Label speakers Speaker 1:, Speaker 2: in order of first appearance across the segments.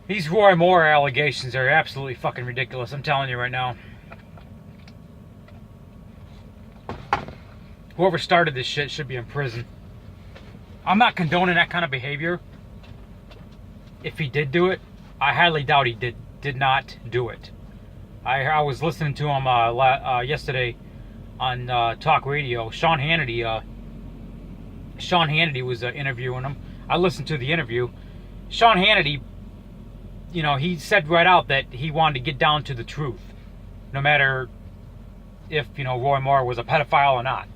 Speaker 1: These Roy Moore allegations are absolutely fucking ridiculous. I'm telling you right now. Whoever started this shit should be in prison. I'm not condoning that kind of behavior. If he did do it, I highly doubt he did not do it. I was listening to him yesterday on talk radio. Sean Hannity was interviewing him. I listened to the interview. Sean Hannity, he said right out that he wanted to get down to the truth, no matter if Roy Moore was a pedophile or not.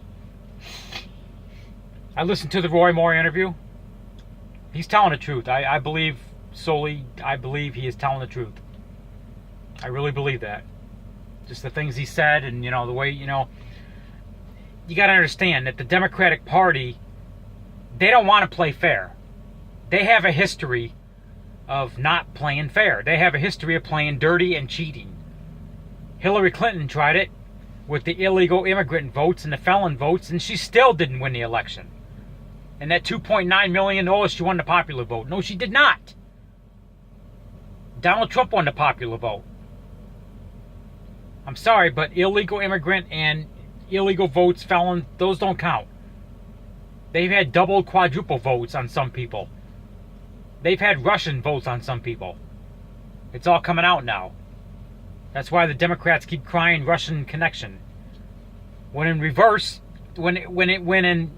Speaker 1: I listened to the Roy Moore interview. He's telling the truth. I believe he is telling the truth. I really believe that. Just the things he said and, the way, you got to understand that the Democratic Party, they don't want to play fair. They have a history of not playing fair. They have a history of playing dirty and cheating. Hillary Clinton tried it with the illegal immigrant votes and the felon votes, and she still didn't win the election. And that 2.9 million, she won the popular vote. No, she did not. Donald Trump won the popular vote. I'm sorry, but illegal immigrant and illegal votes, felon, those don't count. They've had double, quadruple votes on some people. They've had Russian votes on some people. It's all coming out now. That's why the Democrats keep crying Russian connection. When in reverse, in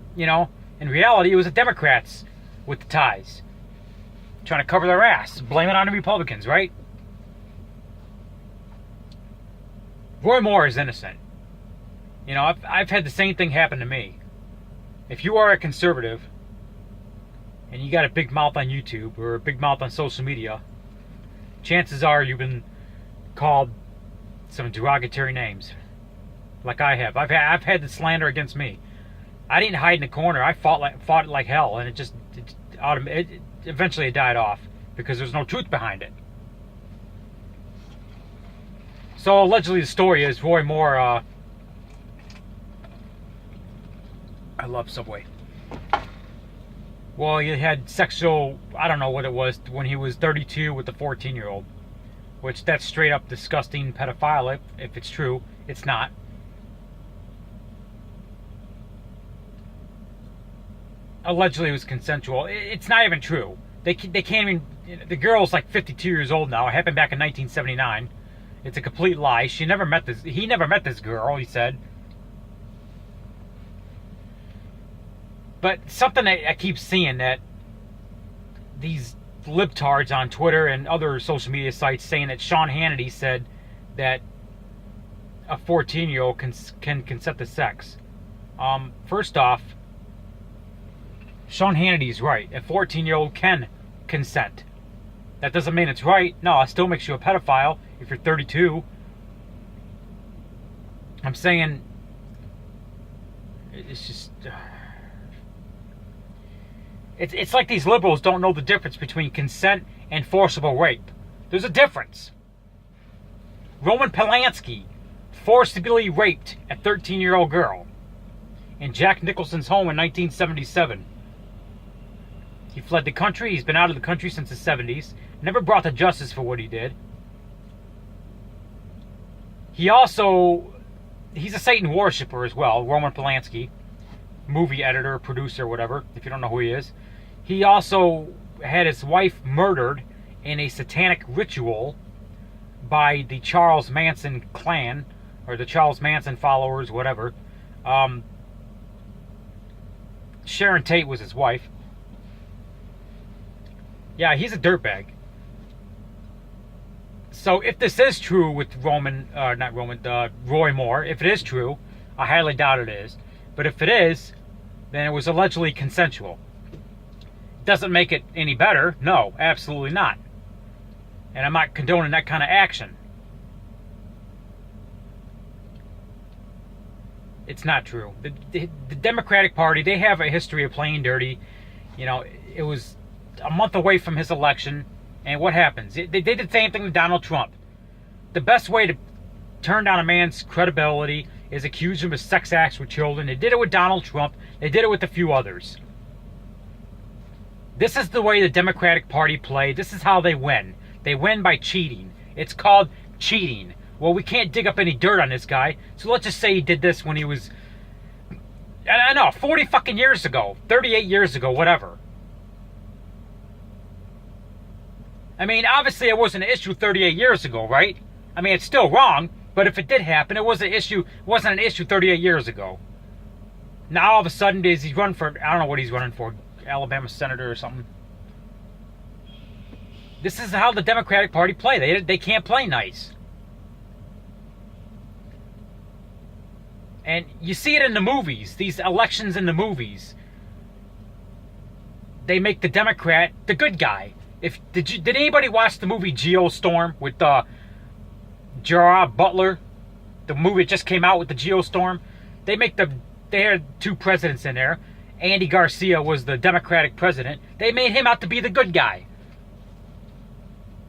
Speaker 1: reality, it was the Democrats with the ties. Trying to cover their ass. Blame it on the Republicans, right? Roy Moore is innocent. I've had the same thing happen to me. If you are a conservative and you got a big mouth on YouTube or a big mouth on social media, chances are you've been called some derogatory names, like I have. I've had the slander against me. I didn't hide in the corner. I fought it like hell, and it eventually died off because there's no truth behind it. So allegedly, the story is Roy Moore. I love Subway. Well, he had sexual, I don't know what it was, when he was 32 with a 14-year-old. Which, that's straight up disgusting pedophile. If it's true, it's not. Allegedly, it was consensual. It's not even true. They can't even. The girl's like 52 years old now. It happened back in 1979. It's a complete lie. He never met this girl, he said. But something that I keep seeing, that these libtards on Twitter and other social media sites saying that Sean Hannity said that a 14-year-old can consent to sex. First off, Sean Hannity's right. A 14-year-old can consent. That doesn't mean it's right. No, it still makes you a pedophile if you're 32. I'm saying it's just... It's like these liberals don't know the difference between consent and forcible rape. There's a difference. Roman Polanski forcibly raped a 13-year-old girl in Jack Nicholson's home in 1977. He fled the country. He's been out of the country since the 70s. Never brought to justice for what he did. He's a Satan worshiper as well, Roman Polanski. Movie editor, producer, whatever, if you don't know who he is. He also had his wife murdered in a satanic ritual by the Charles Manson clan, or the Charles Manson followers, whatever. Sharon Tate was his wife. Yeah, he's a dirtbag. So if this is true with Roy Moore, if it is true, I highly doubt it is. But if it is, then it was allegedly consensual. Doesn't make it any better. No, absolutely not. And I'm not condoning that kind of action. It's not true. The Democratic Party, they have a history of playing dirty. It was a month away from his election, and what happens? They did the same thing with Donald Trump. The best way to turn down a man's credibility is accuse him of sex acts with children. They did it with Donald Trump. They did it with a few others. This is the way the Democratic Party played. This is how they win. They win by cheating. It's called cheating. Well, we can't dig up any dirt on this guy, so let's just say he did this when he was, I don't know, 40 fucking years ago, 38 years ago, whatever. I mean, obviously it wasn't an issue 38 years ago, right? I mean, it's still wrong, but if it did happen, it wasn't an issue 38 years ago. Now all of a sudden, does he run for, I don't know what he's running for, Alabama senator or something. This is how the Democratic Party play. They can't play nice. And you see it in the movies, these elections in the movies. They make the Democrat the good guy. Did anybody watch the movie Geostorm with Gerard Butler? The movie that just came out with the Geostorm. They had two presidents in there. Andy Garcia was the Democratic president. They made him out to be the good guy.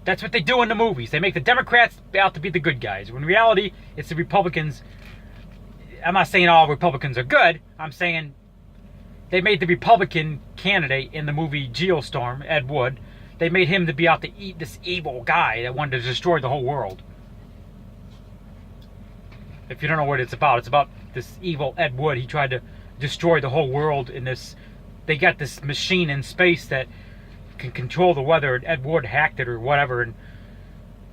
Speaker 1: That's what they do in the movies. They make the Democrats out to be the good guys. When in reality, it's the Republicans. I'm not saying all Republicans are good. I'm saying they made the Republican candidate in the movie Geostorm, Ed Wood. They made him to be out to eat this evil guy that wanted to destroy the whole world. If you don't know what it's about this evil Ed Wood. He tried to destroy the whole world in this. They got this machine in space that can control the weather. Ed Wood hacked it or whatever and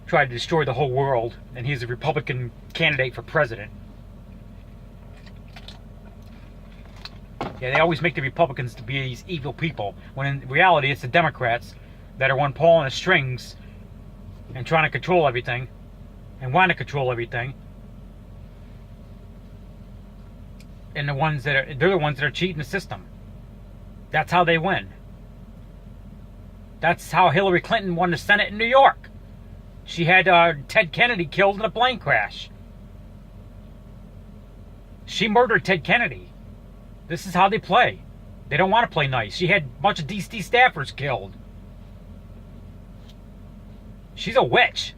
Speaker 1: tried to destroy the whole world. And he's a Republican candidate for president. Yeah, they always make the Republicans to be these evil people, when in reality it's the Democrats that are one pulling the strings and trying to control everything and want to control everything. And they're the ones that are cheating the system. That's how they win. That's how Hillary Clinton won the Senate in New York. She had Ted Kennedy killed in a plane crash. She murdered Ted Kennedy. This is how they play. They don't want to play nice. She had a bunch of DC staffers killed. She's a witch,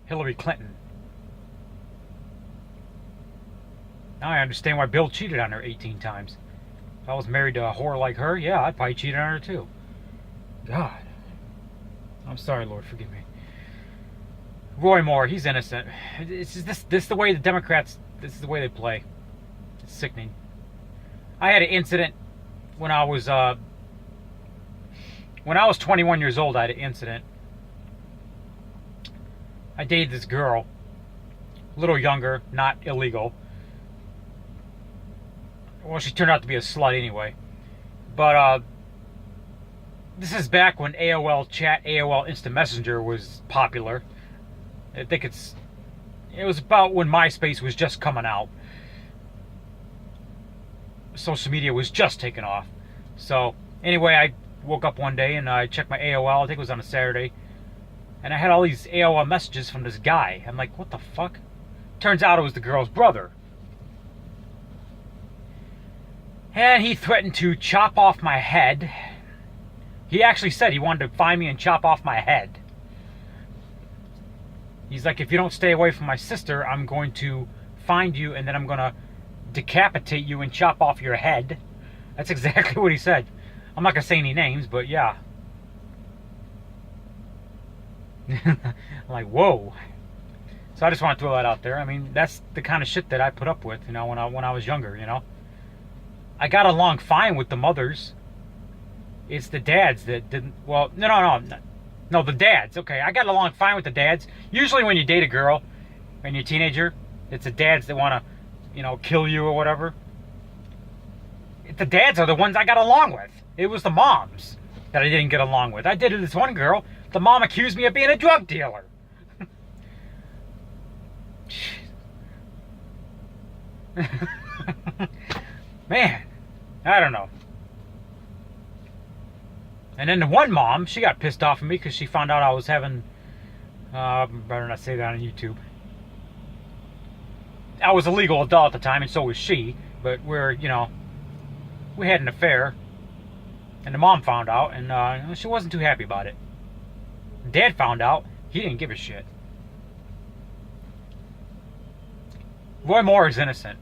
Speaker 1: Hillary Clinton. Now I understand why Bill cheated on her 18 times. If I was married to a whore like her, yeah, I'd probably cheat on her too. God. I'm sorry, Lord, forgive me. Roy Moore, he's innocent. It's just this is the way the Democrats, this is the way they play. It's sickening. I had an incident when I was 21 years old. I had an incident. I dated this girl, a little younger, not illegal. Well, she turned out to be a slut anyway. But this is back when AOL Chat, AOL Instant Messenger was popular. I think it was about when MySpace was just coming out. Social media was just taking off. So anyway, I woke up one day and I checked my AOL. I think it was on a Saturday, and I had all these AOL messages from this guy. I'm like, what the fuck? Turns out it was the girl's brother. And he threatened to chop off my head. He actually said he wanted to find me and chop off my head. He's like, if you don't stay away from my sister, I'm going to find you and then I'm going to decapitate you and chop off your head. That's exactly what he said. I'm not going to say any names, but yeah. I'm like, whoa. So I just want to throw that out there. I mean, that's the kind of shit that I put up with, you know, when I was younger, you know. I got along fine with the mothers. It's the dads that didn't. Well, no, the dads. Okay, I got along fine with the dads. Usually when you date a girl and you're a teenager, it's the dads that want to, you know, kill you or whatever. The dads are the ones I got along with. It was the moms that I didn't get along with. I dated this one girl. The mom accused me of being a drug dealer. Man, I don't know. And then the one mom, she got pissed off at me because she found out I was having, better not say that on YouTube. I was a legal adult at the time, and so was she. But we had an affair. And the mom found out, and she wasn't too happy about it. Dad found out. He didn't give a shit. Roy Moore is innocent.